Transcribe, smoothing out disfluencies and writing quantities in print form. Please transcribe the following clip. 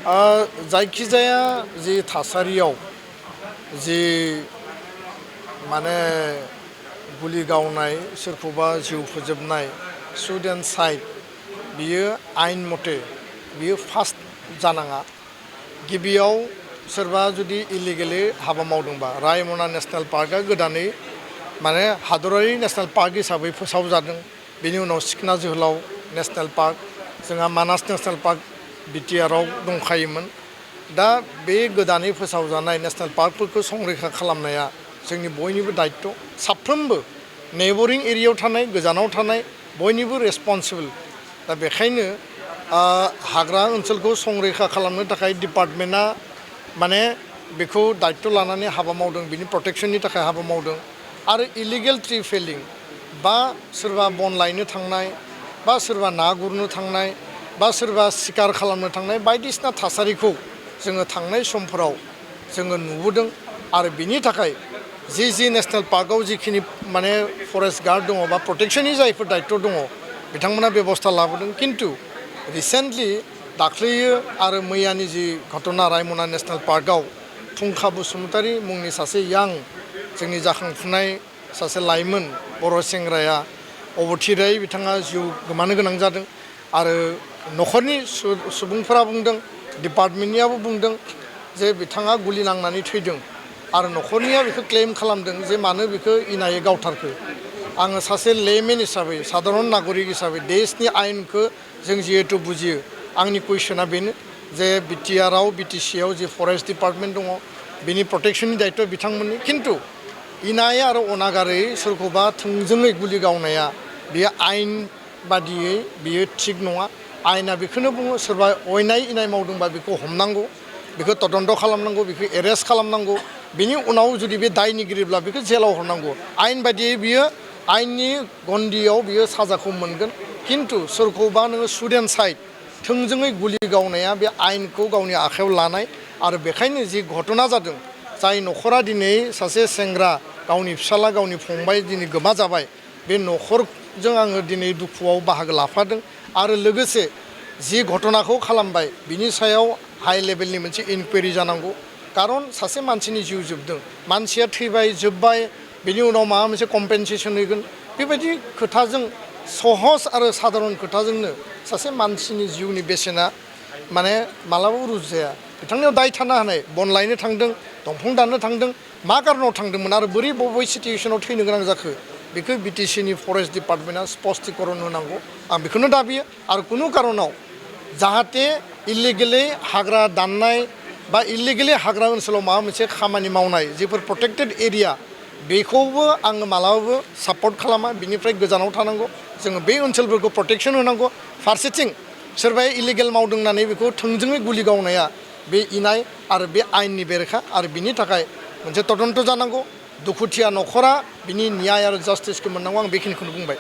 जायखिजाया जि थासारियाव जि माने गुलि गावनाय सोरखौबा जिउ फोजोबनाय सुसाइड बियो आइन मथे बियो फार्स्ट जानाङा। गिबियाव सोरबा जुदि इलिगेलि हाबा मावदोंबा रायमना नेशनेल पार्कआ गोदानै माने हादरारि नेशनेल पार्क हिसाबै फोसावजादों। बेनि उनाव सिखना जोहोलाव नेशनेल पार्क, जोंहा मानास नेशनेल पार्क बिटिआरआव दंखायोमोन। दा बे गोदानै फोसावजानाय नेशनेल पार्कफोरखौ संरैखा खालामनाया जोंनि बयनिबो दायित्व। साफ्रोमबो नेबरिं एरियायाव थानाय गोजानाव थानाय बयनिबो रेसपन्सिबल। दा बेखायनो हाग्रा ओनसोलखौ संरैखा खालामनो थाखाय डिपार्टमेन्टआ माने बेखौ दायित्व लानानै हाबा मावदों, बिनि प्रटेक्शननि थाखाय हाबा मावदों। आरो इलिगेल ट्री फेलिं बा सोरबा बन लायनो थांनाय बा सोरबा ना गुरनो थांनाय बा सोरबा सिखार खालामनो थांनाय बायदिसिना थासारिखौ जोङो थांनाय समफोराव जोङो नुबोदों। आरो बिनि थाखाय जि नेशनेल पार्कआव जिखिनि माने फरेस्ट गार्ड दङ बा प्रटेक्शननि जायफोर दायित्व दङ बिथांमोना बेबस्था लाबोदों। खिन्थु रिसेन्टलि दाख्लैयो आरो मैयानि जि घटना रायमना नेशनेल पार्कआव फुंखा बसुमतारी मुंनि सासे जोंनि जाखांफुनाय सासे लाइमोन बर' सेंग्राया अबथिरायै बिथाङा जिउ गोमानो गोनां जादों। आरो न'खरनि सुबुंफोरा बुंदों, डिपार्टमेन्टनियाबो बुंदों जे बिथाङा गुलि नांनानै थैदों। आरो न'खरनिया बेखौ क्लेम खालामदों जे मानो बेखौ इनायै गावथारखो। आङो सासे लेमेन हिसाबै साधारन नागरिक हिसाबै देशनि आयेनखौ जों जिहेतु बुजियो, आंनि कुइसना बेनो जे बिटिआरआव बिटिसिआव जि फरेस्ट डिपार्टमेन्ट दङ बिनि प्रटेक्शननि दायित्व बिथांमोननि। खिन्थु इनाय आरो अनागारै सोरखौबा थोंजोङै गुलि गावनाया बेयो आयेन बादियै बियो थिग नङा। आयेना बेखौनो बुङो सोरबा अयनाय इनाय मावदोंबा बेखौ हमनांगौ, बेखौ तदन्त खालामनांगौ, बेखौ एरेस्ट खालामनांगौ। बिनि उनाव जुदि बे दायनिगिरिब्ला बेखौ जेलाव हरनांगौ। आयेन बादियै बियो आयेननि गन्दियाव बियो साजाखौ मोनगोन। खिन्थु सोरखौबा नोङो सुसाइड थोंजोङै गुलि गावनाया बे आयेनखौ गावनि आखायाव लानाय। आरो बेखायनो जि घटना जादों, जाय न'खरा दिनै सासे सेंग्रा गावनि फिसाला गावनि फंबाय दिनै गोमा जाबाय, बे न'खरजों आङो दिनै दुखुआव बाहागो लाफादों। आरो लोगोसे जि घटनाखौ खालामबाय बिनि सायाव हाइ लेभेलनि मोनसे इनकुवेरि जानांगौ। खारन सासे मानसिनि जिउ जोबदों, मानसिया थैबाय जोब्बाय, बिनि उनाव माबा मोनसे कम्पेनसेसन होगोन, बेबायदि खोथाजों सहज आरो साधारन खोथाजोंनो सासे मानसिनि जिउनि बेसेना माने मालाबाबो रुजुजाया। बिथांनियाव दाय थानो हानाय, बन लायनो थांदों, दंफां दाननो थांदों, मा कारनाव थांदोंमोन आरो बोरै बबे सिटुवेसनाव थैनो गोनां जाखो, बेखौ बिटिसिनि फरेस्ट डिपार्टमेन्टआ स्पष्टीकरन होनांगौ। आं बेखौनो दाबियो। आरो कुनु कारनाव जाहाथे इलिगेलि हाग्रा दाननाय बा इलिगेलि हाग्रा ओनसोलाव माबा मोनसे खामानि मावनाय जिफोर प्रटेक्टेड एरिया बेखौबो आङो मालाबाबो सापर्ट खालामा। बिनिफ्राय गोजानाव थानांगौ। जोङो बे ओनसोलफोरखौ प्रटेक्शन होनांगौ। फारसेथिं सोरबाया इलिगेल मावदों होननानै बेखौ थोंजोङै गुलि गावनाया बे इनाय आरो बे आयेननि बेरेखा। आरो बिनि थाखाय मोनसे तदन्त जानांगौ। दुखुथिया न'खरा बिनि न्याय आरो जास्टिसखौ मोननांगौ। आं बेखिनिखौनो बुंबाय।